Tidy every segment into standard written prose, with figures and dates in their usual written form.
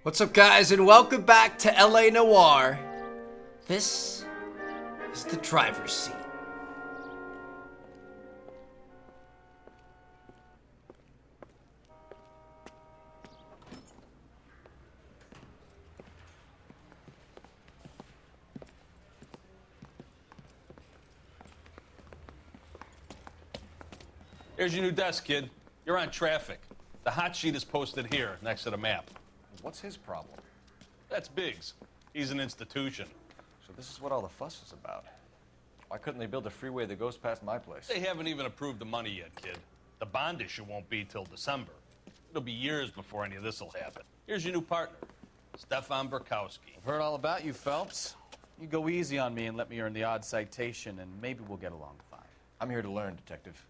What's up, guys, and welcome back to LA Noire. This is the driver's seat. Here's your new desk, kid. You're on traffic. The hot sheet is posted here, next to the map. What's his problem? That's Biggs. He's an institution. So this is what all the fuss is about. Why couldn't they build a freeway that goes past my place? They haven't even approved the money yet, kid. The bond issue won't be till December. It'll be years before any of this will happen. Here's your new partner, Stefan Burkowski. I've heard all about you, Phelps. You go easy on me and let me earn the odd citation, and maybe we'll get along fine. I'm here to learn, Detective.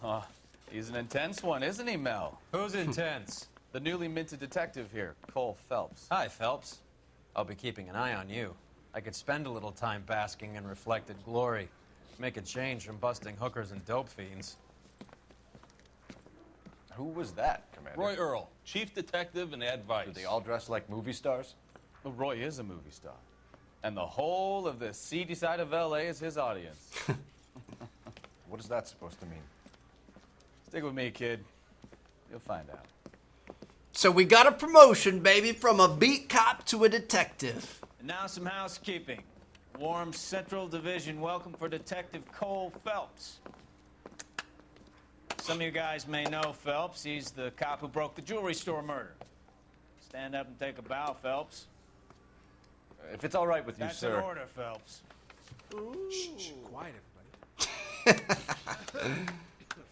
Oh, he's an intense one, isn't he, Mel? Who's intense? The newly minted detective here, Cole Phelps. Hi, Phelps. I'll be keeping an eye on you. I could spend a little time basking in reflected glory. Make a change from busting hookers and dope fiends. Who was that, Commander? Roy Earl, chief detective and advice. Do they all dress like movie stars? Well, Roy is a movie star. And the whole of the seedy side of L.A. is his audience. What is that supposed to mean? Stick with me, kid. You'll find out. So we got a promotion, baby, from a beat cop to a detective. And now some housekeeping. Warm Central Division welcome for Detective Cole Phelps. Some of you guys may know Phelps. He's the cop who broke the jewelry store murder. Stand up and take a bow, Phelps. If it's all right with you, That's sir. an order, Phelps. Shh, quiet, everybody.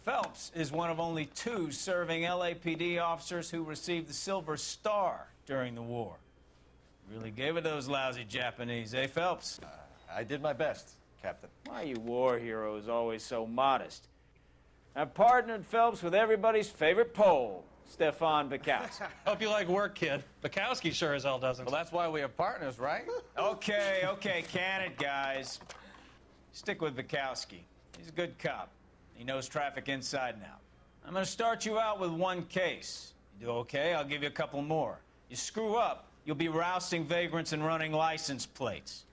Phelps is one of only 2 serving LAPD officers who received the Silver Star during the war. Really gave it those lousy Japanese, eh, Phelps? I did my best, Captain. Why are you war heroes always so modest? I've partnered Phelps with everybody's favorite Pole, Stefan Burkowski. Hope you like work, kid. Bukowski sure as hell doesn't. Well, that's why we have partners, right? Okay, can it, guys. Stick with Burkowski. He's a good cop. He knows traffic inside and out. I'm gonna start you out with 1 case. You do okay, I'll give you a couple more. You screw up, you'll be rousting vagrants and running license plates.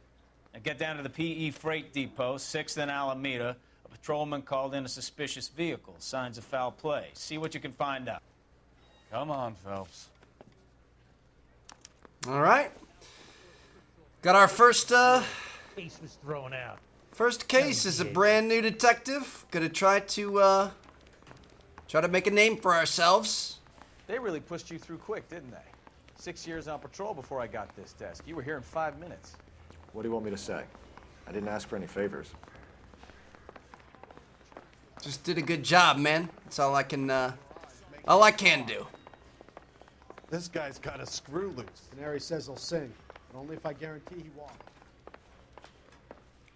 Now get down to the PE Freight Depot, 6th and Alameda. A patrolman called in a suspicious vehicle. Signs of foul play. See what you can find out. Come on, Phelps. All right. Got our first Case was thrown out. first case is a brand new detective. Gonna try to make a name for ourselves. They really pushed you through quick, didn't they? 6 years on patrol before I got this desk. You were here in 5 minutes. What do you want me to say? I didn't ask for any favors. Just did a good job, man. That's all I can do. This guy's got a screw loose. Canary says he'll sing, but only if I guarantee he won't.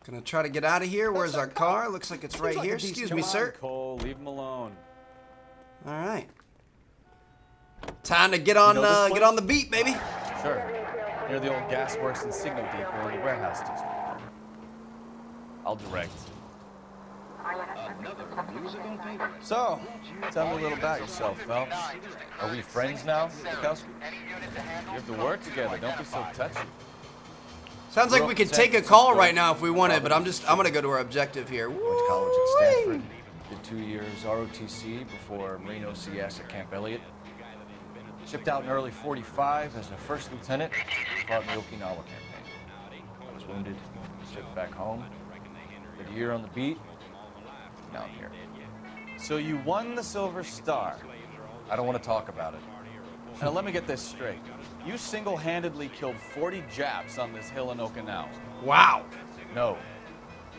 Gonna try to get out of here. Where's our car? Looks like it's right here. Excuse me, sir. Cole, leave him alone. All right. Time to get on get on the beat, baby. Sure. Near the old gasworks and signal depot in the warehouse district. I'll direct. So, tell me a little about yourself, Phelps. Are we friends now, Burkowski? We have to work together. Don't be so touchy. Sounds like we could take a call right now if we wanted, but I'm gonna go to our objective here. Went to college at Stanford. Did 2 years ROTC before Marine OCS at Camp Elliott. Shipped out in early '45 as a first lieutenant. Fought in the Okinawa campaign. I was wounded. Shipped back home. Did a year on the beat. Now I'm here. So you won the Silver Star. I don't want to talk about it. Now let me get this straight. You single-handedly killed 40 Japs on this hill in Okinawa. Wow. No.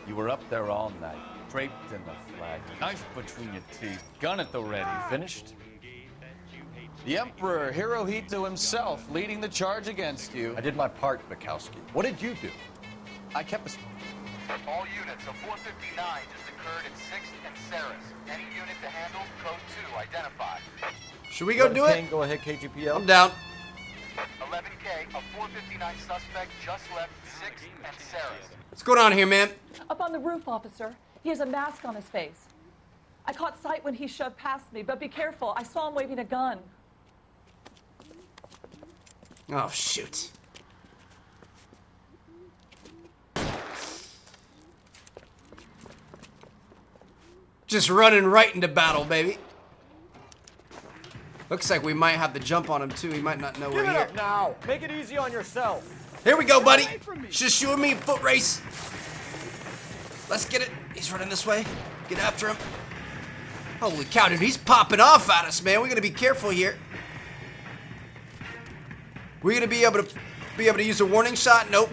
You were up there all night, draped in the flag, knife between your teeth, gun at the ready. Finished? The Emperor Hirohito himself leading the charge against you. I did my part, Bukowski. What did you do? I kept a... All units of 459 just occurred in 6th and Saris. Any unit to handle, code 2, identified. Should we go do it? Go ahead, KGPL. I'm down. 11K, a 459 suspect just left 6th and Saris. What's going on here, man? Up on the roof, officer. He has a mask on his face. I caught sight when he shoved past me, but be careful. I saw him waving a gun. Oh, shoot. Just running right into battle, baby. Looks like we might have the jump on him, too. He might not know we're here. Now, make it easy on yourself. Here we go, buddy. Just you and me, foot race. Let's get it. He's running this way. Get after him. Holy cow, dude. He's popping off at us, man. We got to be careful here. We're going to be able to use a warning shot? Nope.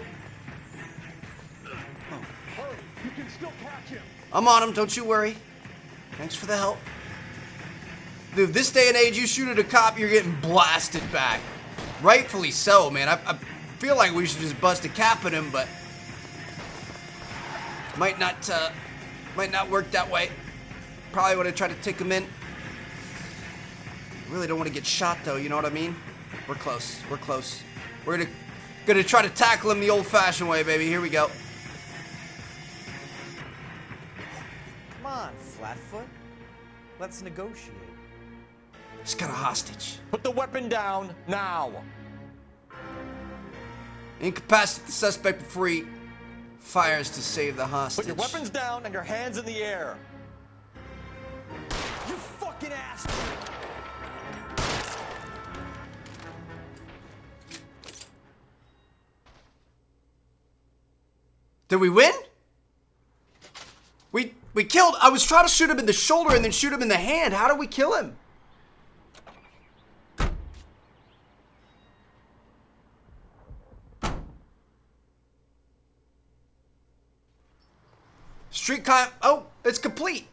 You can still catch him. I'm on him. Don't you worry. Thanks for the help. Dude, this day and age, you shoot at a cop, you're getting blasted back. Rightfully so, man. I feel like we should just bust a cap at him, but might not work that way. Probably would have tried to take him in. Really don't want to get shot, though. You know what I mean? We're close. We're close. We're gonna try to tackle him the old-fashioned way, baby. Here we go. Come on, Flatfoot. Let's negotiate. He's got a hostage. Put the weapon down now. Incapacitate the suspect before he fires to save the hostage. Put your weapons down and your hands in the air. You fucking ass! Did we win? We killed. I was trying to shoot him in the shoulder and then shoot him in the hand. How did we kill him? Street crime. Oh, it's complete.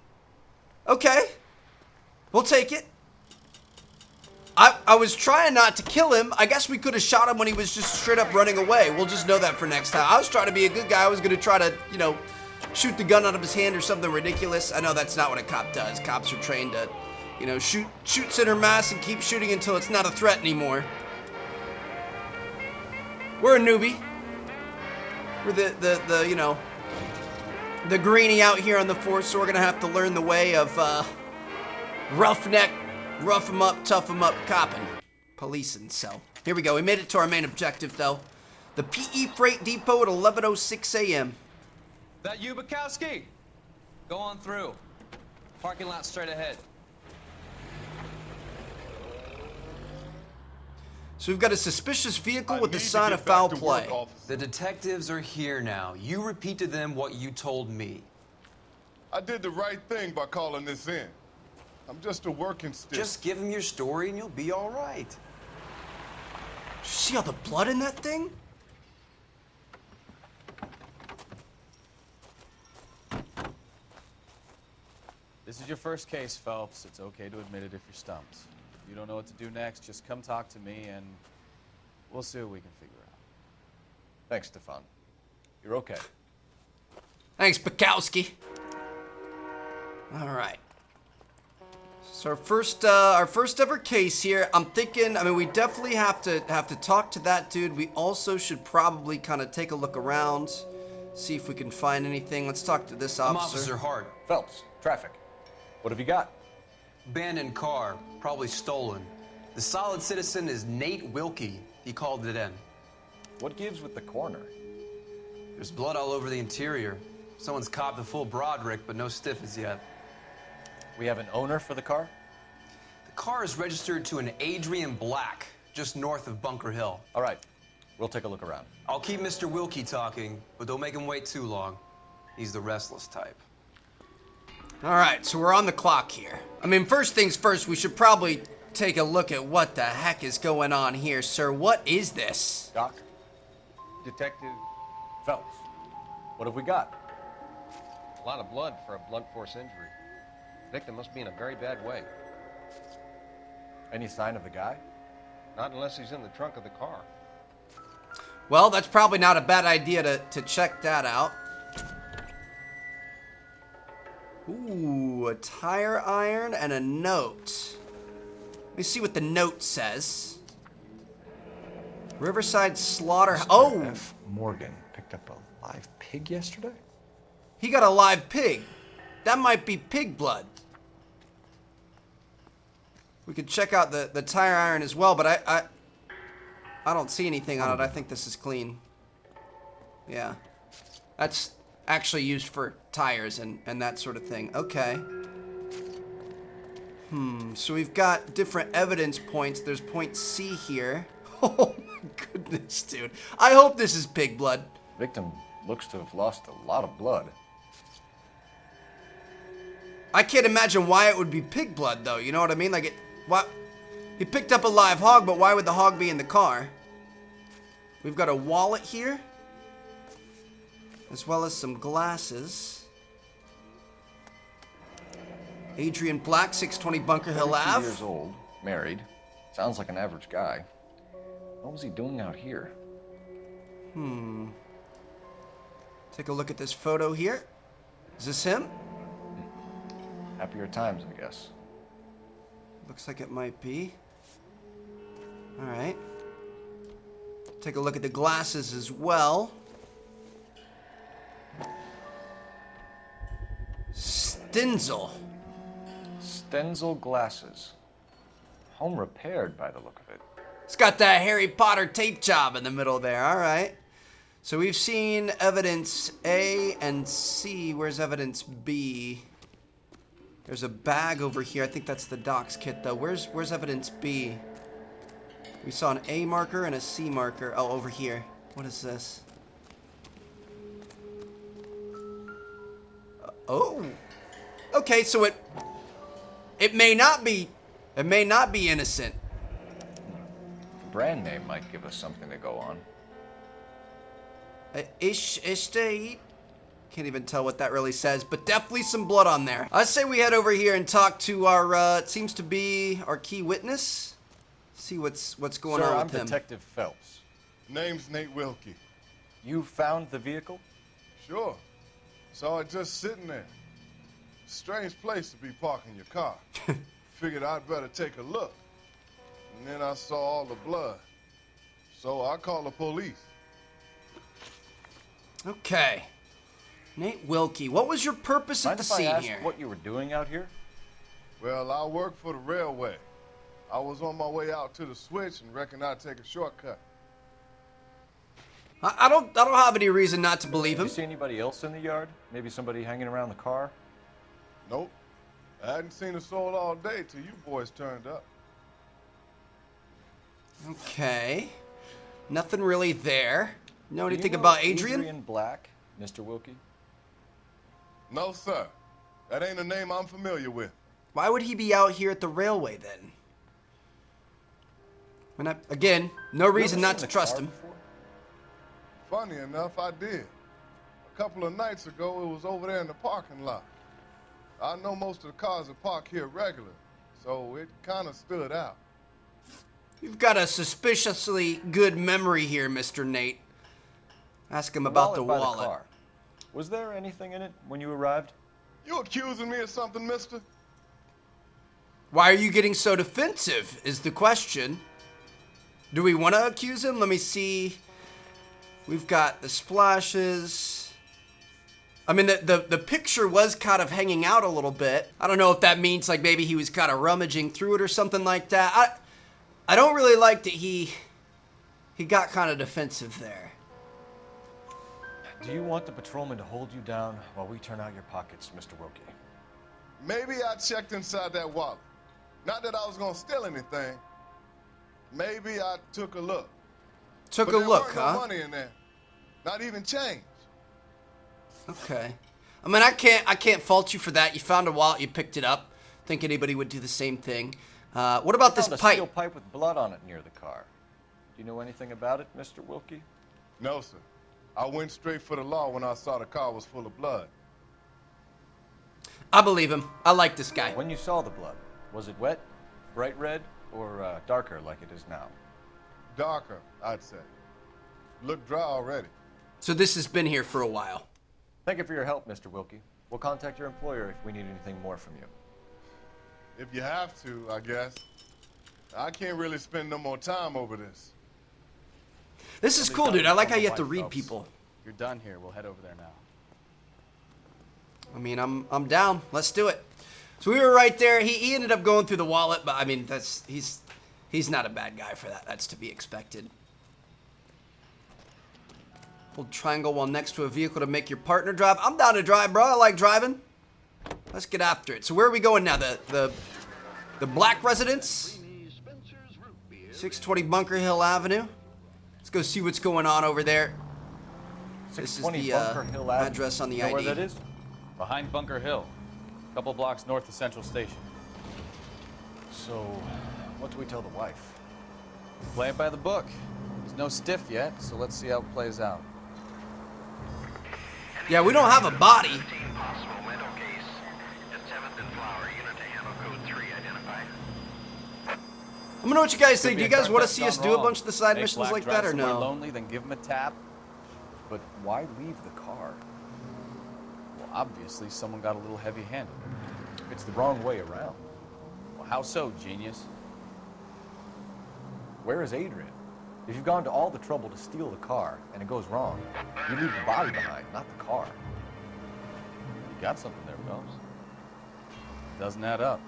Okay. We'll take it. I was trying not to kill him. I guess we could have shot him when he was just straight up running away. We'll just know that for next time. I was trying to be a good guy. I was going to try to, you know, shoot the gun out of his hand or something ridiculous. I know that's not what a cop does. Cops are trained to, you know, shoot center mass and keep shooting until it's not a threat anymore. We're a newbie. We're the you know, the greenie out here on the force, so we're gonna have to learn the way of roughneck, rough 'em up, tough 'em up, copping, policing. So here we go. We made it to our main objective, though. The PE Freight Depot at 11:06 a.m. That you, Bukowski? Go on through. Parking lot straight ahead. So we've got a suspicious vehicle with the sign of foul play. The detectives are here now. You repeat to them what you told me. I did the right thing by calling this in. I'm just a working stick. Just give them your story and you'll be all right. See all the blood in that thing? This is your first case, Phelps. It's okay to admit it if you're stumped. If you don't know what to do next, just come talk to me and we'll see what we can figure out. Thanks, Stefan. You're okay. Thanks, Bukowski. All right. So our first ever case here. I'm thinking. I mean, we definitely have to talk to that dude. We also should probably kind of take a look around, see if we can find anything. Let's talk to this officer. I'm Officer Hart. Phelps, traffic. What have you got? Abandoned car, probably stolen. The solid citizen is Nate Wilkie. He called it in. What gives with the coroner? There's blood all over the interior. Someone's copped a full Broderick, but no stiffs yet. We have an owner for the car? The car is registered to an Adrian Black, just north of Bunker Hill. All right, we'll take a look around. I'll keep Mr. Wilkie talking, but don't make him wait too long. He's the restless type. All right, so we're on the clock here. I mean, first things first, we should probably take a look at what the heck is going on here, sir. What is this? Doc? Detective Phelps. What have we got? A lot of blood for a blunt force injury. The victim must be in a very bad way. Any sign of the guy? Not unless he's in the trunk of the car. Well, that's probably not a bad idea to check that out. Ooh, a tire iron and a note. Let me see what the note says. Riverside Slaughter. Oh! F. Morgan picked up a live pig yesterday? He got a live pig. That might be pig blood. We could check out the tire iron as well, but I don't see anything on it. I think this is clean. Yeah. That's actually used for tires and that sort of thing. Okay. So we've got different evidence points. There's point C here. Oh my goodness, dude. I hope this is pig blood. Victim looks to have lost a lot of blood. I can't imagine why it would be pig blood, though. You know what I mean? Like, what? He picked up a live hog, but why would the hog be in the car? We've got a wallet here, as well as some glasses. Adrian Black, 620 Bunker Hill 32 Ave. years old, married. Sounds like an average guy. What was he doing out here? Take a look at this photo here. Is this him? Happier times, I guess. Looks like it might be. All right. Take a look at the glasses as well. Stenzel. Stenzel glasses. Home repaired by the look of it. It's got that Harry Potter tape job in the middle there. All right. So we've seen evidence A and C. Where's evidence B? There's a bag over here. I think that's the Doc's kit, though. Where's evidence B? We saw an A marker and a C marker. Oh, over here. What is this? Oh. Okay, so it may not be innocent. The brand name might give us something to go on. Estate. Can't even tell what that really says, but definitely some blood on there. I say we head over here and talk to our, it seems to be our key witness. See what's going on with him. I'm Detective Phelps. Name's Nate Wilkie. You found the vehicle? Sure. Saw it just sitting there. Strange place to be parking your car. Figured I'd better take a look. And then I saw all the blood. So I called the police. Okay. Nate Wilkie, what was your purpose at the scene here? What you were doing out here? Well, I work for the railway. I was on my way out to the switch and reckoned I'd take a shortcut. I don't have any reason not to believe him. Did you see anybody else in the yard? Maybe somebody hanging around the car? Nope. I hadn't seen a soul all day till you boys turned up. Okay. Nothing really there. Know anything about Adrian? Adrian Black, Mr. Wilkie? No, sir. That ain't a name I'm familiar with. Why would he be out here at the railway then? Again, no reason not to trust him. Funny enough, I did. A couple of nights ago, it was over there in the parking lot. I know most of the cars are parked here regular, so it kind of stood out. You've got a suspiciously good memory here, Mr. Nate. Ask him about the wallet. By the car. Was there anything in it when you arrived? You accusing me of something, mister? Why are you getting so defensive, is the question. Do we want to accuse him? Let me see. We've got the splashes. I mean, the picture was kind of hanging out a little bit. I don't know if that means like maybe he was kind of rummaging through it or something like that. I don't really like that he got kind of defensive there. Do you want the patrolman to hold you down while we turn out your pockets, Mr. Wilkie? Maybe I checked inside that wallet. Not that I was gonna steal anything. Maybe I took a look. Took a look, huh? There wasn't no money in there. Not even change. Okay. I mean, I can't fault you for that. You found a wallet, you picked it up. Think anybody would do the same thing. What about this pipe? pipe? A steel pipe with blood on it near the car. Do you know anything about it, Mr. Wilkie? No, sir. I went straight for the law when I saw the car was full of blood. I believe him. I like this guy. When you saw the blood, was it wet, bright red, or darker like it is now? Darker, I'd say. Looked dry already. So this has been here for a while. Thank you for your help, Mr. Wilkie. We'll contact your employer if we need anything more from you. If you have to, I guess. I can't really spend no more time over this. This is cool, dude. I like how you have to read people. If you're done here, we'll head over there now. I mean, I'm down. Let's do it. So we were right there. He ended up going through the wallet, but I mean, he's not a bad guy for that. That's to be expected. Hold triangle while next to a vehicle to make your partner drive. I'm down to drive, bro. I like driving. Let's get after it. So where are we going now? The Black residence? 620 Bunker Hill Avenue. Let's go see what's going on over there. This is the address on the You know ID. where that is? Behind Bunker Hill. A couple blocks north of Central Station. So, what do we tell the wife? Play it by the book. There's no stiff yet, so let's see how it plays out. Yeah, we don't have a body. Let me know what you guys think. Do you guys want to see us do a bunch of the side missions like that or no? Lonely, then give him a tap. But why leave the car? Well, obviously, someone got a little heavy-handed. It's the wrong way around. Well, how so, genius? Where is Adrian? If you've gone to all the trouble to steal the car and it goes wrong, you leave the body behind, not the car. You got something there, Phelps. Doesn't add up.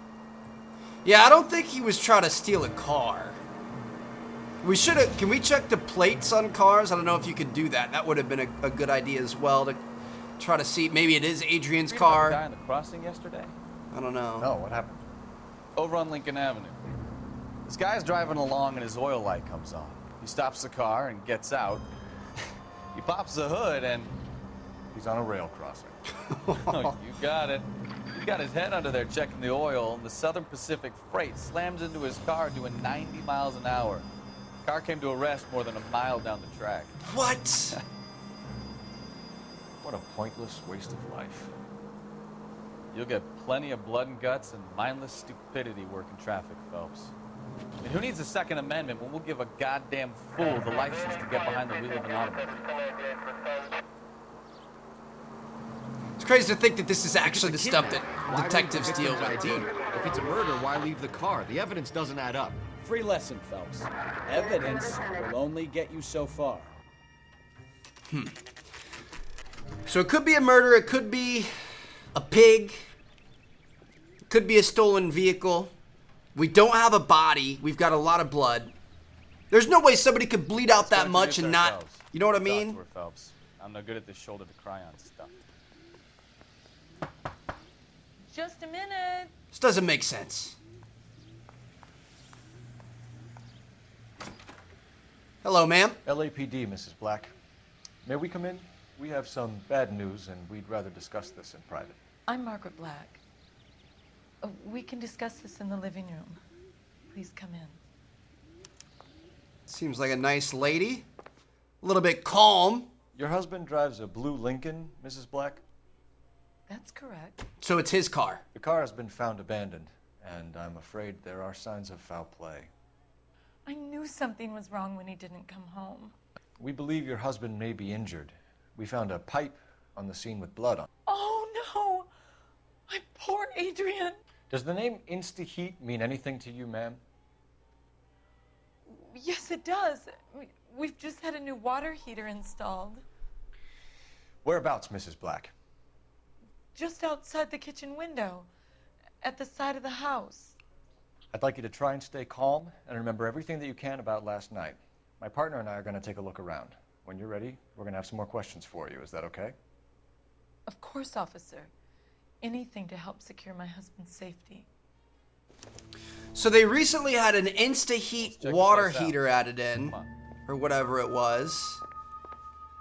Yeah, I don't think he was trying to steal a car. We should have. Can we check the plates on cars? I don't know if you could do that. That would have been a good idea as well to try to see. Maybe it is Adrian's car. The guy on the crossing yesterday? I don't know. No, what happened? Over on Lincoln Avenue. This guy's driving along and his oil light comes on. He stops the car and gets out. He pops the hood and he's on a rail crossing. Oh, you got it. He's got his head under there checking the oil, and the Southern Pacific Freight slams into his car doing 90 miles an hour. The car came to a rest more than a mile down the track. What? What a pointless waste of life. You'll get plenty of blood and guts and mindless stupidity working traffic, Phelps. I mean, who needs a Second Amendment when we'll give a goddamn fool the license to get behind the wheel of an automobile? It's crazy to think that this is actually the stuff that detectives deal with, dude. If it's a murder, why leave the car? The evidence doesn't add up. Free lesson, Phelps. Evidence will only get you so far. So it could be a murder. It could be a pig. It could be a stolen vehicle. We don't have a body. We've got a lot of blood. There's no way somebody could bleed out that much and not... You know what I mean? Phelps. I'm no good at this shoulder to cry on stuff. Just a minute. This doesn't make sense. Hello, ma'am. LAPD, Mrs. Black. May we come in? We have some bad news, and we'd rather discuss this in private. I'm Margaret Black. We can discuss this in the living room. Please come in. Seems like a nice lady. A little bit calm. Your husband drives a blue Lincoln, Mrs. Black? That's correct. So it's his car. The car has been found abandoned, and I'm afraid there are signs of foul play. I knew something was wrong when he didn't come home. We believe your husband may be injured. We found a pipe on the scene with blood on it. Oh, no! My poor Adrian! Does the name Insta-Heat mean anything to you, ma'am? Yes, it does. We've just had a new water heater installed. Whereabouts, Mrs. Black? Just outside the kitchen window, at the side of the house. I'd like you to try and stay calm and remember everything that you can about last night. My partner and I are going to take a look around. When you're ready, we're going to have some more questions for you. Is that okay? Of course, officer. Anything to help secure my husband's safety. So they recently had an Insta-Heat water heater added in, or whatever it was.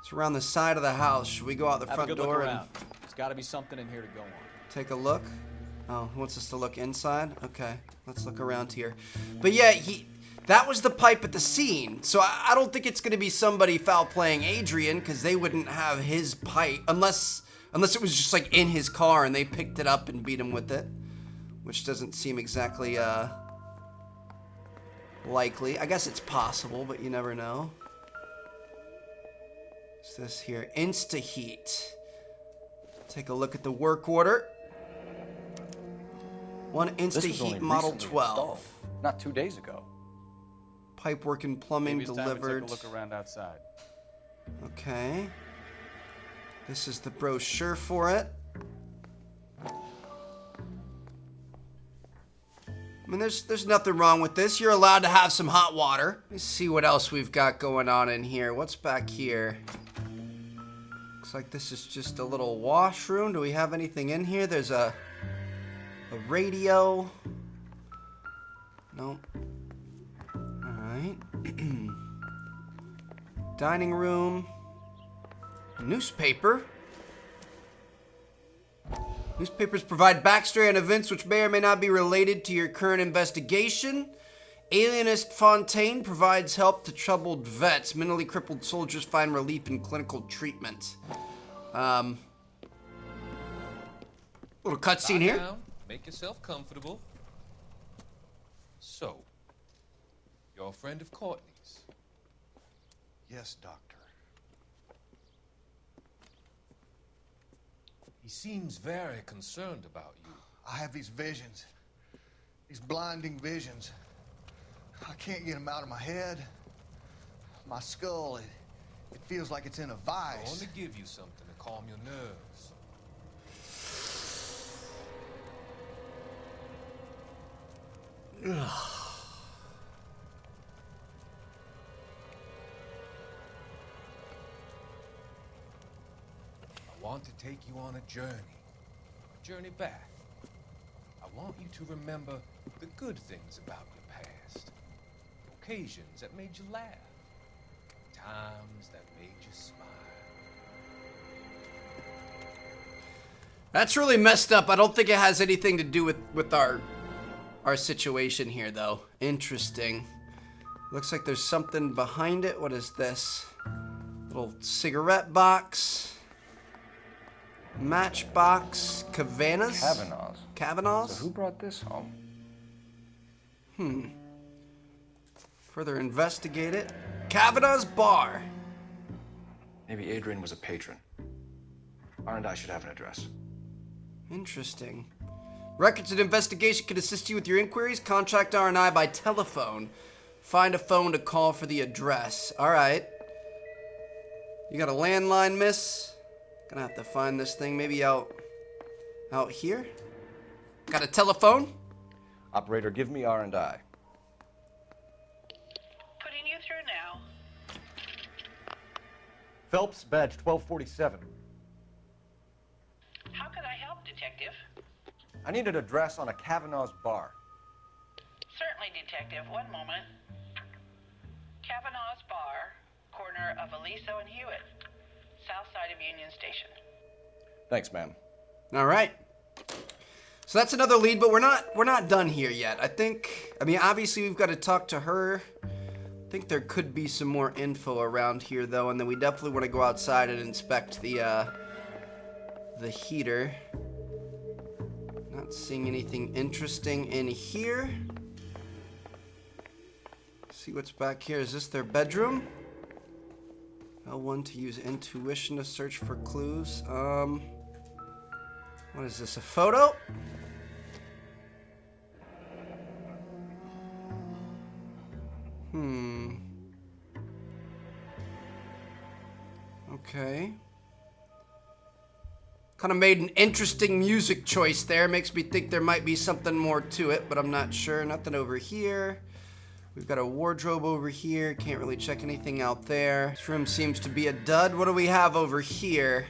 It's around the side of the house. Should we go out the front door and There's got to be something in here to go on. take a look? Oh, he wants us to look inside? Okay, let's look around here. But yeah, that was the pipe at the scene. So I don't think it's going to be somebody foul playing Adrian, because they wouldn't have his pipe unless it was just like in his car and they picked it up and beat him with it, which doesn't seem exactly likely. I guess it's possible, but you never know. What's this here? Insta-Heat. Take a look at the work order. One Insta-Heat Model 12. Not 2 days ago. Pipe work and plumbing Maybe it's time to delivered. take a look around outside. Okay. This is the brochure for it. I mean, there's nothing wrong with this. You're allowed to have some hot water. Let's see what else we've got going on in here. What's back here? Looks like this is just a little washroom. Do we have anything in here? There's a radio. Nope. Alright. Dining room. Newspaper. Newspapers provide backstory on events which may or may not be related to your current investigation. Alienist Fontaine provides help to troubled vets. Mentally crippled soldiers find relief in clinical treatment. Little cutscene here. Down. Make yourself comfortable. So, you're a friend of Courtney's? Yes, Doctor. He seems very concerned about you. I have these visions. These blinding visions. I can't get them out of my head. My skull, it feels like it's in a vice. I want to give you something to calm your nerves. I want to take you on a journey back. I want you to remember the good things about your past, occasions that made you laugh, times that made you smile. That's really messed up. I don't think it has anything to do with our situation here, though. Interesting. Looks like there's something behind it. What is this? Little cigarette box. Matchbox. Cabanas? Kavanaugh's. Kavanaugh's? So who brought this home? Further investigate it. Kavanaugh's bar. Maybe Adrian was a patron. R&I should have an address. Interesting. Records and investigation can assist you with your inquiries. Contact R&I by telephone. Find a phone to call for the address. All right. You got a landline, miss? Gonna have to find this thing maybe out here. Got a telephone? Operator, give me R&I. Putting you through now. Phelps, badge 1247. How can I help, Detective? I need an address on a Kavanaugh's bar. Certainly, Detective. One moment. Kavanaugh's Bar, corner of Aliso and Hewitt, south side of Union Station. Thanks, ma'am. All right. So that's another lead, but we're not done here yet. I mean, obviously we've got to talk to her. I think there could be some more info around here, though, and then we definitely want to go outside and inspect the heater. Not seeing anything interesting in here. See what's back here. Is this their bedroom? L1 to use intuition to search for clues. What is this, a photo? Okay. Kind of made an interesting music choice there. Makes me think there might be something more to it, but I'm not sure. Nothing over here. We've got a wardrobe over here. Can't really check anything out there. This room seems to be a dud. What do we have over here?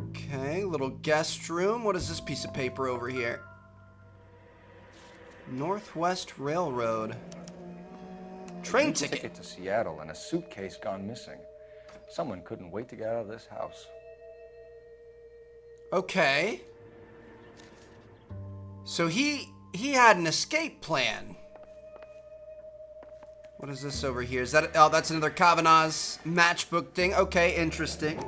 Okay, little guest room. What is this piece of paper over here? Northwest Railroad. Train ticket. Ticket to Seattle and a suitcase gone missing. Someone couldn't wait to get out of this house. Okay. So he had an escape plan. What is this over here? Is that, oh, that's another Kavanaugh's matchbook thing. Okay, interesting.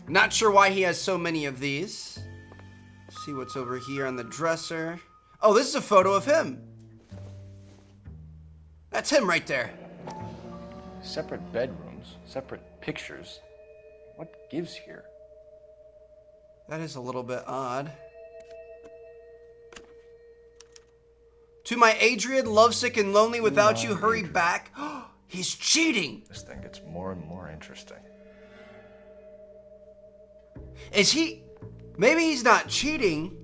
Not sure why he has so many of these. Let's see what's over here on the dresser. Oh, this is a photo of him. That's him right there. Separate bedrooms, separate pictures. What gives here? That is a little bit odd. To my Adrian, lovesick and lonely without you, hurry back. He's cheating. This thing gets more and more interesting. Is he? Maybe he's not cheating.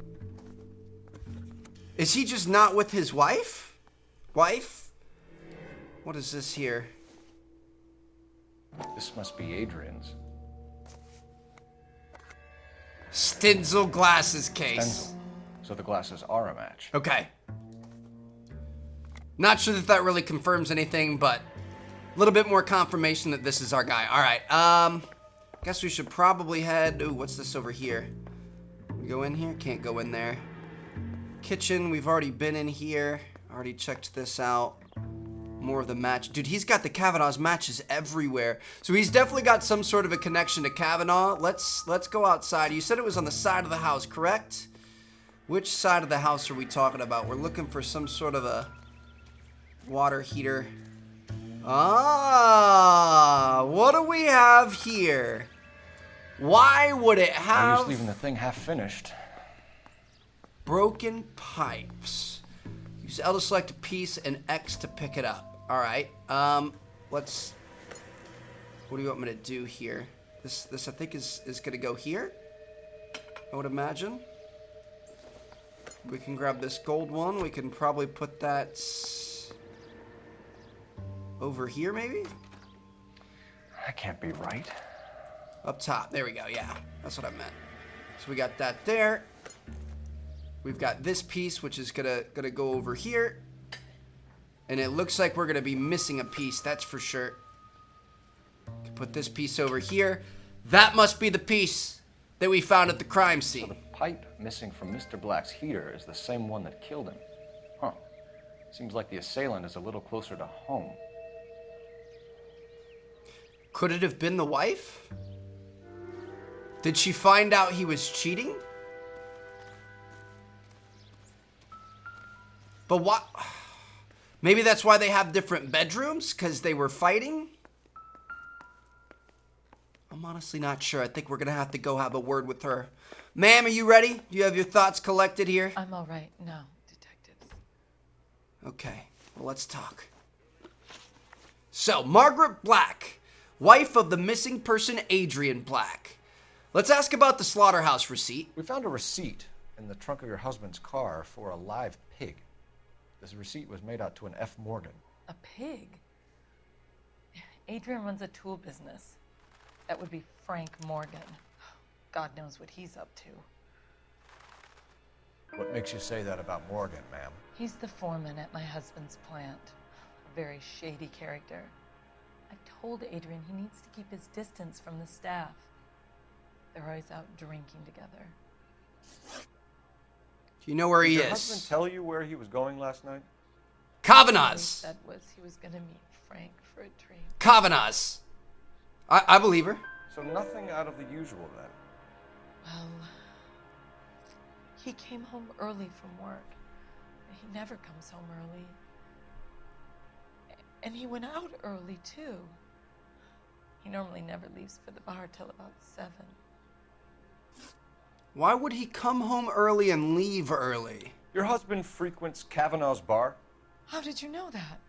Is he just not with his wife? Wife? What is this here? This must be Adrian's. Stenzel glasses case. Stenzel. So the glasses are a match. Okay. Not sure that really confirms anything, but a little bit more confirmation that this is our guy. All right. Guess we should probably head. Ooh, what's this over here? We go in here? Can't go in there. Kitchen. We've already been in here. Already checked this out. More of the match. Dude, he's got the Kavanaugh's matches everywhere. So he's definitely got some sort of a connection to Kavanaugh. Let's go outside. You said it was on the side of the house, correct? Which side of the house are we talking about? We're looking for some sort of a water heater. Ah, what do we have here? Why would it have... I'm just leaving the thing half finished. Broken pipes. Use L to select a piece and X to pick it up. All right. Let's... What do you want me to do here? This I think is going to go here. I would imagine. We can grab this gold one. We can probably put that over here, maybe? That can't be right. Up top. There we go. Yeah, that's what I meant. So we got that there. We've got this piece, which is gonna go over here. And it looks like we're gonna be missing a piece, that's for sure. Put this piece over here. That must be the piece that we found at the crime scene. So the pipe missing from Mr. Black's heater is the same one that killed him. Huh. Seems like the assailant is a little closer to home. Could it have been the wife? Did she find out he was cheating? But what? Maybe that's why they have different bedrooms, because they were fighting? I'm honestly not sure. I think we're going to have to go have a word with her. Ma'am, are you ready? Do you have your thoughts collected here? I'm all right now, detectives. Okay, well, let's talk. So, Margaret Black, wife of the missing person Adrian Black. Let's ask about the slaughterhouse receipt. We found a receipt in the trunk of your husband's car for a live pig. This receipt was made out to an F. Morgan. A pig? Adrian runs a tool business. That would be Frank Morgan. God knows what he's up to. What makes you say that about Morgan, ma'am? He's the foreman at my husband's plant. A very shady character. I've told Adrian he needs to keep his distance from the staff. They're always out drinking together. Do you know where he is? Did your husband tell you where he was going last night? Kavanaugh's. All he said was he was going to meet Frank for a drink. Kavanaugh's. I believe her. So nothing out of the usual then? Well, he came home early from work. He never comes home early. And he went out early, too. He normally never leaves for the bar till about 7. Why would he come home early and leave early? Your husband frequents Kavanaugh's bar? How did you know that?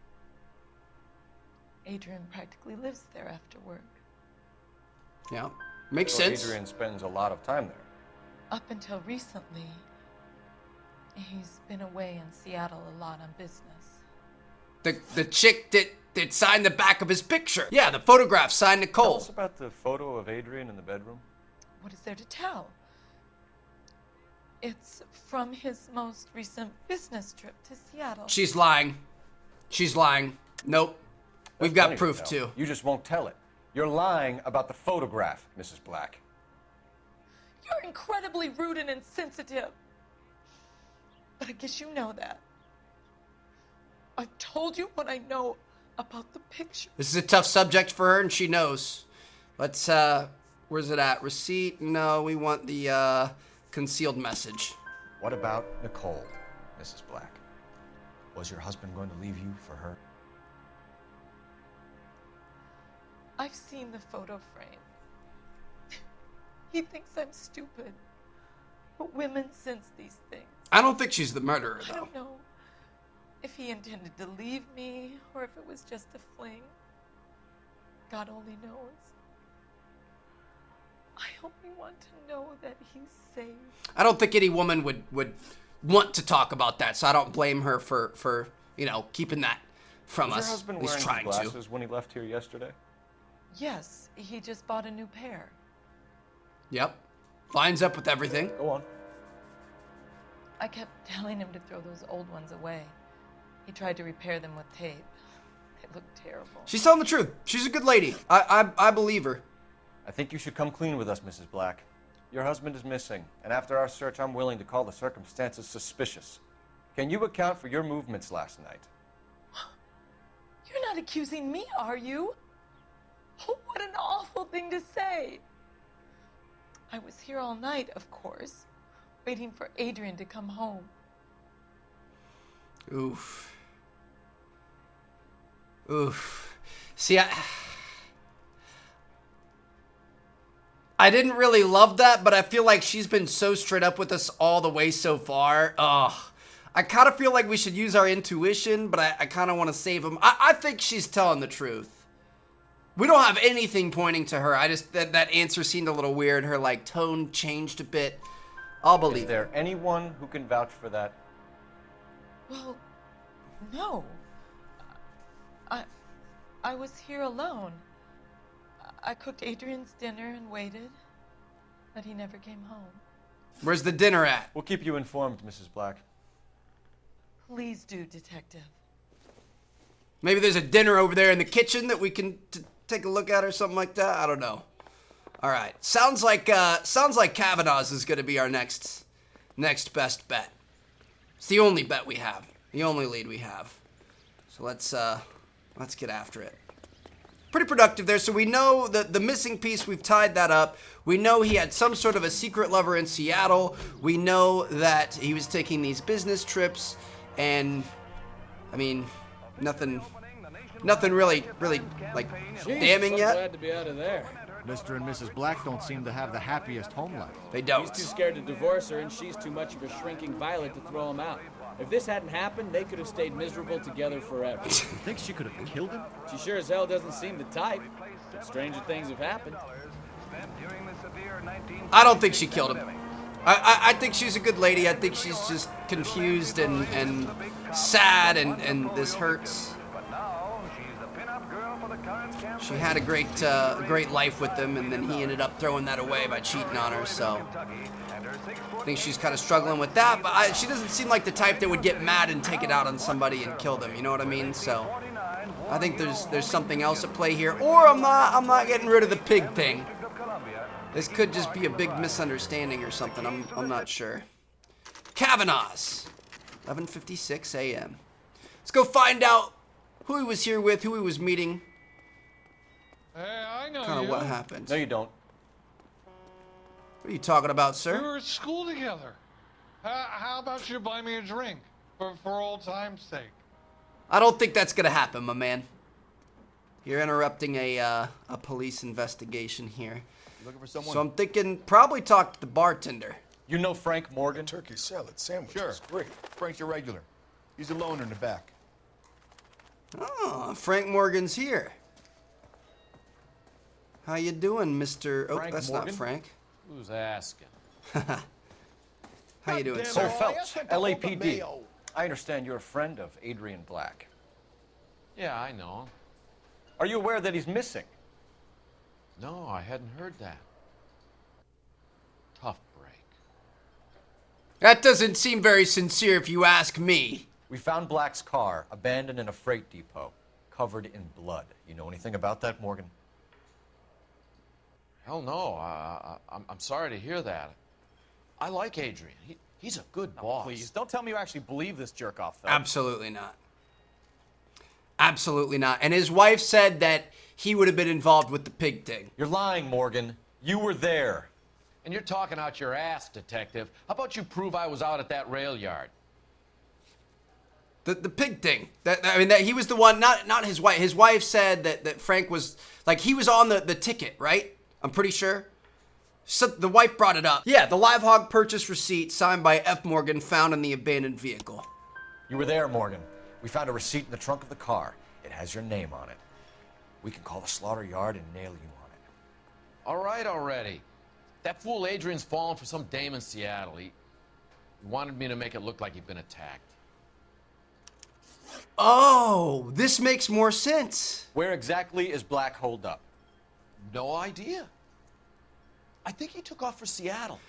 Adrian practically lives there after work. Yeah, makes So sense. Adrian spends a lot of time there. Up until recently, he's been away in Seattle a lot on business. The chick that signed the back of his picture. Yeah, the photograph signed Nicole. Tell us about the photo of Adrian in the bedroom. What is there to tell? It's from his most recent business trip to Seattle. She's lying. She's lying. Nope. We've That's got plenty proof to too. tell. You just won't tell it. You're lying about the photograph, Mrs. Black. You're incredibly rude and insensitive. But I guess you know that. I've told you what I know about the picture. This is a tough subject for her, and she knows. Let's, where's it at? Receipt? No, we want the, concealed message. What about Nicole, Mrs. Black? Was your husband going to leave you for her? I've seen the photo frame. He thinks I'm stupid. But women sense these things. I don't think she's the murderer, I though. don't know if he intended to leave me or if it was just a fling. God only knows. I only want to know that he's safe. I don't think any woman would want to talk about that, so I don't blame her for keeping that from Was us. your husband He's wearing trying his to. glasses when he left here yesterday? Yes, he just bought a new pair. Yep. Lines up with everything. Go on. I kept telling him to throw those old ones away. He tried to repair them with tape. They look terrible. She's telling the truth. She's a good lady. I believe her. I think you should come clean with us, Mrs. Black. Your husband is missing, and after our search, I'm willing to call the circumstances suspicious. Can you account for your movements last night? You're not accusing me, are you? Oh, what an awful thing to say. I was here all night, of course, waiting for Adrian to come home. Oof. Oof. See, I didn't really love that, but I feel like she's been so straight up with us all the way so far. Ugh. I kind of feel like we should use our intuition, but I kind of want to save him. I think she's telling the truth. We don't have anything pointing to her. I just, that answer seemed a little weird. Her, like, tone changed a bit. I'll believe Is there anyone who can vouch for that? Well, no. I was here alone. I cooked Adrian's dinner and waited, but he never came home. Where's the dinner at? We'll keep you informed, Mrs. Black. Please do, Detective. Maybe there's a dinner over there in the kitchen that we can take a look at or something like that. I don't know. All right. Sounds like Kavanaugh's is going to be our next best bet. It's the only bet we have. The only lead we have. So let's get after it. Pretty productive there. So we know that the missing piece, we've tied that up. We know he had some sort of a secret lover in Seattle. We know that he was taking these business trips, and I mean, nothing really like damning yet. Glad to be out of there. Mr. and Mrs. Black don't seem to have the happiest home life. They don't. He's too scared to divorce her, and she's too much of a shrinking violet to throw him out. If this hadn't happened, they could have stayed miserable together forever. You think she could have killed him? She sure as hell doesn't seem the type. But stranger things have happened. I don't think she killed him. I think she's a good lady. I think she's just confused and sad, and this hurts. She had a great life with him, and then he ended up throwing that away by cheating on her, so I think she's kind of struggling with that, but she doesn't seem like the type that would get mad and take it out on somebody and kill them, you know what I mean? So I think there's something else at play here, or I'm not getting rid of the pig thing. This could just be a big misunderstanding or something. I'm not sure. Kavanaugh's, 11:56 a.m. Let's go find out who he was here with, who he was meeting. Hey, I know Kind of what happened. No, you don't. What are you talking about, sir? We were at school together. How about you buy me a drink for old time's sake? I don't think that's gonna happen, my man. You're interrupting a police investigation here. Looking for someone? So I'm thinking probably talk to the bartender. You know Frank Morgan? Turkey salad sandwich. Sure. Is great. Frank's your regular. He's a loner in the back. Oh, Frank Morgan's here. How you doing, Mr. Oh, Frank that's Morgan? not Frank. Who's asking? How you doing, Sir sir? Phelps, LAPD. I understand you're a friend of Adrian Black. Yeah, I know him. Are you aware that he's missing? No, I hadn't heard that. Tough break. That doesn't seem very sincere if you ask me. We found Black's car abandoned in a freight depot, covered in blood. You know anything about that, Morgan? Hell no. I'm sorry to hear that. I like Adrian. He's a good boss. Please, don't tell me you actually believe this jerk-off, though. Absolutely not. Absolutely not. And his wife said that he would have been involved with the pig thing. You're lying, Morgan. You were there. And you're talking out your ass, detective. How about you prove I was out at that rail yard? The pig thing. That he was the one, not his wife. His wife said that Frank was, like, he was on the ticket, right? I'm pretty sure. So the wife brought it up. Yeah, the live hog purchase receipt signed by F. Morgan found in the abandoned vehicle. You were there, Morgan. We found a receipt in the trunk of the car. It has your name on it. We can call the slaughter yard and nail you on it. All right already. That fool Adrian's fallen for some dame in Seattle. He wanted me to make it look like he'd been attacked. Oh, this makes more sense. Where exactly is Black holed up? No idea. I think he took off for Seattle.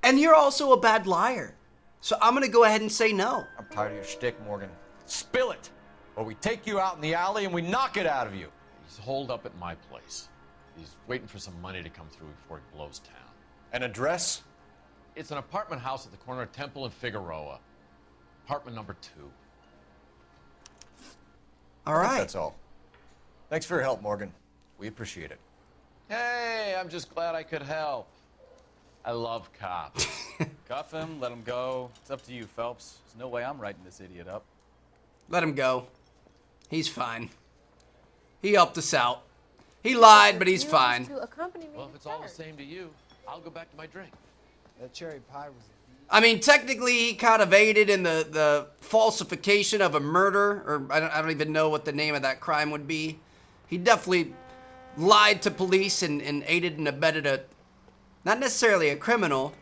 And you're also a bad liar. So I'm going to go ahead and say no. I'm tired of your shtick, Morgan. Spill it, or we take you out in the alley and we knock it out of you. He's holed up at my place. He's waiting for some money to come through before he blows town. An address? It's an apartment house at the corner of Temple and Figueroa. Apartment number 2. All right. That's all. Thanks for your help, Morgan. We appreciate it. Hey, I'm just glad I could help. I love cops. Cuff him, let him go. It's up to you, Phelps. There's no way I'm writing this idiot up. Let him go. He's fine. He helped us out. He lied, but he's fine. Well, if it's all the same to you, I'll go back to my drink. That cherry pie was... I mean, technically, he kind of aided in the falsification of a murder, or I don't even know what the name of that crime would be. He definitely lied to police and aided and abetted a, not necessarily a criminal.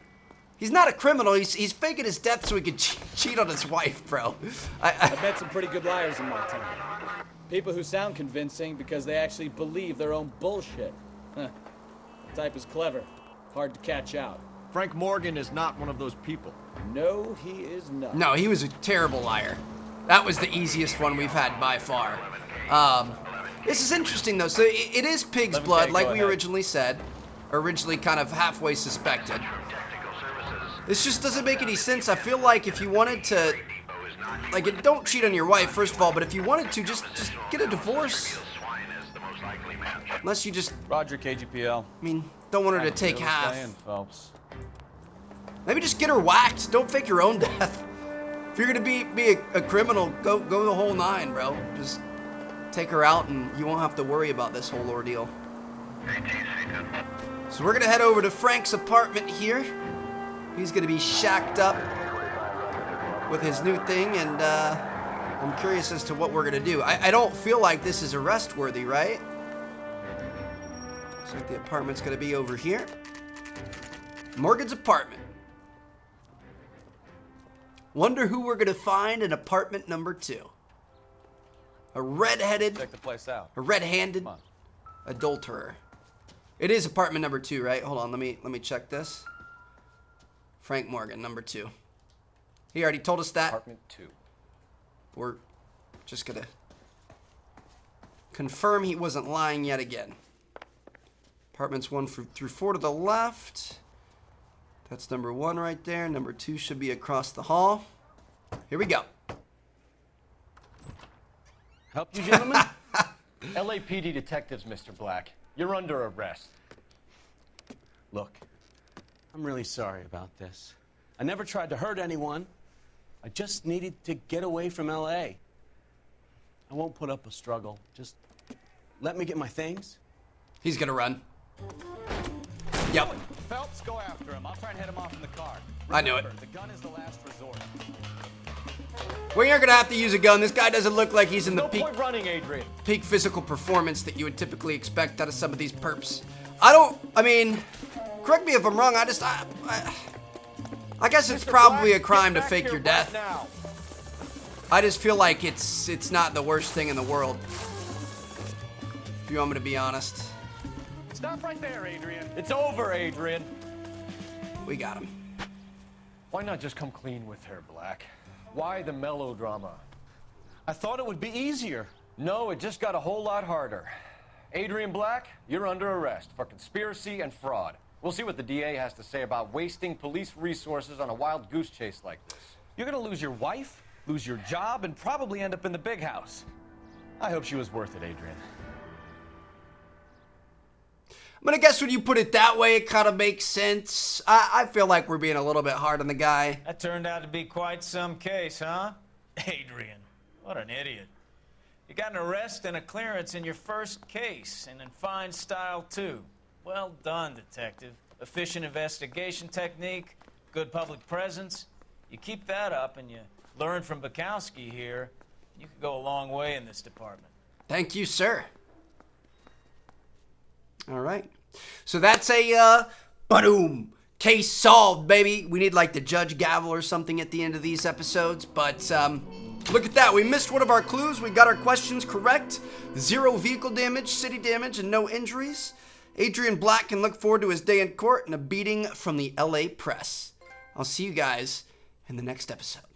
He's not a criminal. He's faking his death so he could cheat on his wife, bro. I've met some pretty good liars in my time. People who sound convincing because they actually believe their own bullshit. Huh. The type is clever, hard to catch out. Frank Morgan is not one of those people. No, he is not. No, he was a terrible liar. That was the easiest one we've had by far. This is interesting, though. So it is pig's blood, like we originally said. Originally kind of halfway suspected. This just doesn't make any sense. I feel like if you wanted to... Like, don't cheat on your wife, first of all, but if you wanted to, just get a divorce. Unless you just... Roger, KGPL. I mean, don't want her to take half. Phelps. Maybe just get her whacked. Don't fake your own death. If you're gonna be a criminal, go the whole 9, bro. Just take her out and you won't have to worry about this whole ordeal. So we're gonna head over to Frank's apartment here. He's gonna be shacked up with his new thing, and I'm curious as to what we're gonna do. I don't feel like this is arrest worthy, right? Looks like the apartment's gonna be over here. Morgan's apartment. Wonder who we're gonna find in apartment number 2. A red-headed, check the place out. A red-handed adulterer. It is apartment number 2, right? Hold on, let me check this. Frank Morgan, number 2. He already told us that. Apartment 2. We're just gonna confirm he wasn't lying yet again. Apartments 1 through 4 to the left. That's number 1 right there. Number 2 should be across the hall. Here we go. Help you, gentlemen? LAPD detectives, Mr. Black. You're under arrest. Look, I'm really sorry about this. I never tried to hurt anyone. I just needed to get away from LA. I won't put up a struggle. Just let me get my things. He's gonna run. Yep. Phelps, go after him. I'll try and head him off in the car. I knew it. The gun is the last resort. We are gonna have to use a gun. This guy doesn't look like he's in the No point running, Adrian. peak physical performance that you would typically expect out of some of these perps. I mean, correct me if I'm wrong. I guess it's probably a crime to fake your death. I just feel like it's not the worst thing in the world. If you want me to be honest. Stop right there, Adrian. It's over, Adrian. We got him. Why not just come clean with her, Black? Why the melodrama? I thought it would be easier. No, it just got a whole lot harder. Adrian Black, you're under arrest for conspiracy and fraud. We'll see what the DA has to say about wasting police resources on a wild goose chase like this. You're gonna lose your wife, lose your job, and probably end up in the big house. I hope she was worth it, Adrian. But I guess when you put it that way, it kind of makes sense. I feel like we're being a little bit hard on the guy. That turned out to be quite some case, huh? Adrian, what an idiot. You got an arrest and a clearance in your first case, and in fine style, too. Well done, detective. Efficient investigation technique, good public presence. You keep that up and you learn from Bukowski here, you could go a long way in this department. Thank you, sir. All right. So that's a, ba-doom. Case solved, baby. We need like the judge gavel or something at the end of these episodes. But look at that. We missed one of our clues. We got our questions correct. 0 vehicle damage, city damage, and no injuries. Adrian Black can look forward to his day in court and a beating from the LA press. I'll see you guys in the next episode.